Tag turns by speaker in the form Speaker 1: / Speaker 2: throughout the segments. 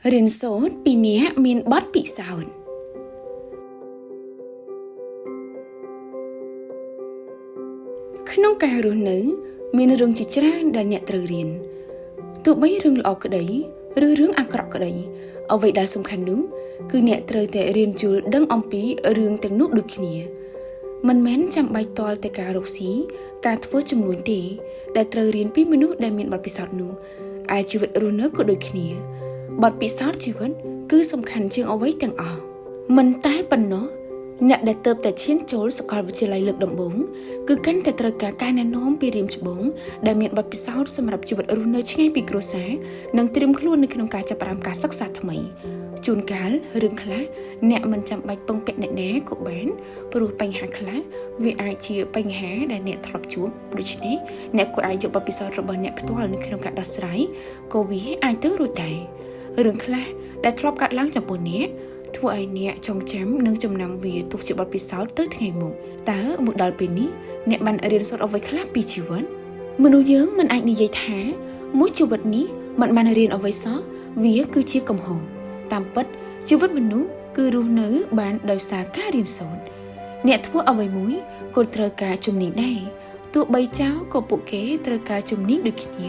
Speaker 1: រៀនសូត្រពីអ្នកមានបទពិសោធន៍ក្នុងការរស់នៅមានរឿងជាច្រើនដែលអ្នកត្រូវរៀនទោះបីរឿងល្អក្តីឬរឿងអាក្រក់ក្តីអ្វីដែលសំខាន់នោះគឺអ្នកត្រូវតែរៀនយល់ដឹងអំពីរឿងទាំងនោះដូចគ្នាមិនមែនចាំបាច់ទាល់តែការរកស៊ីការធ្វើចំនួនទេដែលត្រូវរៀនពីមនុស្សដែលមានបទពិសោធន៍នោះឯជីវិតរស់នៅក៏ដូចគ្នាបទពិសោធន៍ជីវិតគឺសំខាន់ជាងអ្វីទាំងអស់មិនតែប៉ុណ្ណោះអ្នកដែលទើបតែឈានចូលសាកលវិទ្យាល័យលើកដំបូងគឺកាន់តែត្រូវការការណែនាំពីរៀមច្បងដែលមានបទពិសោធន៍សម្រាប់ជីវិតរស់នៅឆ្ងាយពីគ្រួសារនិងត្រៀមខ្លួននៅក្នុងការចាប់ផ្ដើមការសិក្សាថ្មីជួនកាលរឿងខ្លះអ្នកមិនចាំបាច់ពឹងពាក់អ្នកណាក៏បានព្រោះបញ្ហាខ្លះវាអាចជាបញ្ហាដែលអ្នកធ្លាប់ជួបដូច្នេះអ្នកក៏អាចយកបទពិសោធន៍របស់អ្នកផ្ទាល់នៅក្នុងការដោះស្រាយក៏វាអាចទៅរួចដែររឿងខ្លះដែលធ្លាប់កាត់ឡើងចំពោះអ្នកធ្វើឲ្យអ្នកចងចាំនិងចំណាំវាទុកជាបទពិសោធន៍ទៅថ្ងៃមុខតើមកដល់ពេលនេះអ្នកបានរៀនសូត្រអ្វីខ្លះពីជីវិតមនុស្សយើងមិនអាចនិយាយថាមួយជីវិតនេះមិនបានរៀនអ្វីសោះវាគឺជាកំហុសតាមពិតជីវិតមនុស្សគឺរស់នៅបានដោយសារការរៀនសូត្រអ្នកធ្វើអ្វីមួយក៏ត្រូវការជំនាញដែរទោះបីចោលក៏ពួកគេត្រូវការជំនាញដូចគ្នា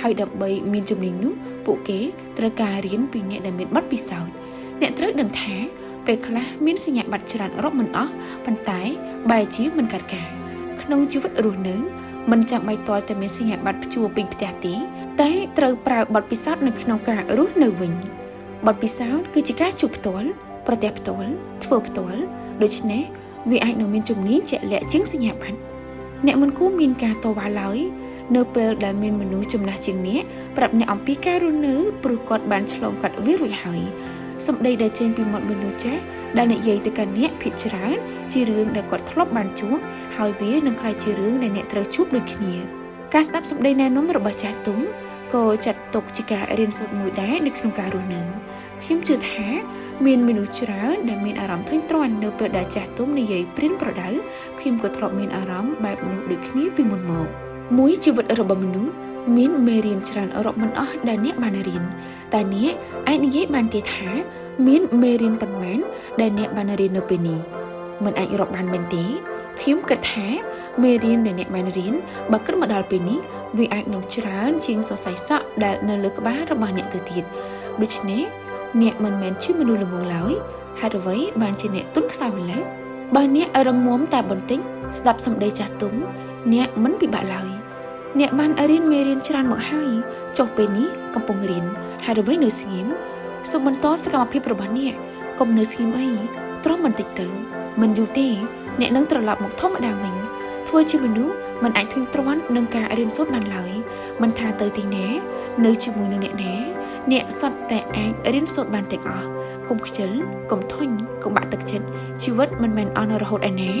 Speaker 1: ហើយដើម្បីមានជំនាញនោះពួកគេត្រូវការរៀនពីអ្នកដែលមានបទពិសោធន៍អ្នកត្រូវដឹងថាពេលខ្លះមានសញ្ញាបត្រច្រើនរាប់មិនអស់ប៉ុន្តែបែរជាមិនកាត់ការក្នុងជីវិតរស់នៅមិនចាំបាច់ទាល់តែមានសញ្ញាបត្រព្យួរពេញផ្ទះទេតែត្រូវប្រើបទពិសោធន៍នៅក្នុងការរស់នៅវិញបទពិសោធន៍គឺជាការជួបផ្ទាល់ប្រទះផ្ទាល់ធ្វើផ្ទាល់ដូច្នេះវាអាចនឹងមានជំនាញជាក់លាក់ជាងសញ្ញាបត្រអ្នកមិនគួរមានការតវ៉ាឡើយនៅពេលដែលមានមនុស្សចំណាស់ជាងអ្នកប្រាប់អ្នកអំពីការរស់នៅព្រោះគាត់បានឆ្លងកាត់វារួចហើយសម្ដីដែលចេញពីមាត់មនុស្សចាស់ដែលនិយាយទៅកាន់អ្នកភាគច្រើនជារឿងដែលគាត់ធ្លាប់បានជួបហើយវានឹងក្លាយជារឿងដែលអ្នកត្រូវជួបដូចគ្នាការស្ដាប់សម្ដីណែនាំរបស់ចាស់ទុំក៏ចាត់ទុកជាការរៀនសូត្រមួយដែរនៅក្នុងការរស់នៅខ្ញុំជឿថាមានមនុស្សច្រើនដែលមានអារម្មណ៍ធុញទ្រាន់នៅពេលដែលចាស់ទុំនិយាយព្រានប្រដៅខ្ញុំក៏ធ្លាប់មានអារម្មណ៍បែបនោះដូចគ្នាពីមុនមកមួយជីវិតរបស់មនុស្សមានមេរៀនច្រើនរាប់មិនអស់ដែលអ្នកបានរៀនតែអ្នកអាចនិយាយបានទេថាមានមេរៀនប៉ុន្មានដែលអ្នកបានរៀននៅពេលនេះមិនអាចរាប់បានមែនទេខ្ញុំគិតថាមេរៀនដែលអ្នកបានរៀនបើគិតមកដល់ពេលនេះវាអាចនឹងច្រើនជាងសរសៃសក់ដែលនៅលើក្បាលរបស់អ្នកទៅទៀតដូច្នេះអ្នកមិនមែនជាមនុស្សល្ងងឡើយហេតុអ្វីបានជាអ្នកទុនខ្សោយម្ល៉េះបើអ្នករងមាំតែបន្តិចស្ដាប់សម្ដីចាស់ទុំអ្នកមិនពិបាកឡើយអ្នកបានរៀនមេរៀនច្រើនមកហើយចុះពេលនេះកំពុងរៀនហេតុអ្វីនៅស្ងៀមសូមបន្តសកម្មភាពរបស់អ្នកកុំនៅស្ងៀមអីទ្រាំបន្តិចទៅមិនយូរទេអ្នកនឹងត្រឡប់មកធម្មតាវិញធ្វើជាមនុស្សមិនអាចធុញទ្រាន់នឹងការរៀនសូត្របានឡើយមិនថាទៅទីណានៅជាមួយនឹងអ្នកណាអ្នកសុទ្ធតែអាចរៀនសូត្របានទាំងអស់កុំខ្ជិលកុំធុញកុំបាក់ទឹកចិត្តជីវិតមិនមែនអស់នៅរហូតឯណា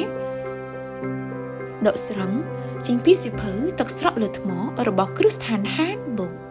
Speaker 1: ដកស្រង់ចេញពីសៀវភៅទឹកស្រក់លើថ្មរបស់គ្រឹះស្ថានហានបុក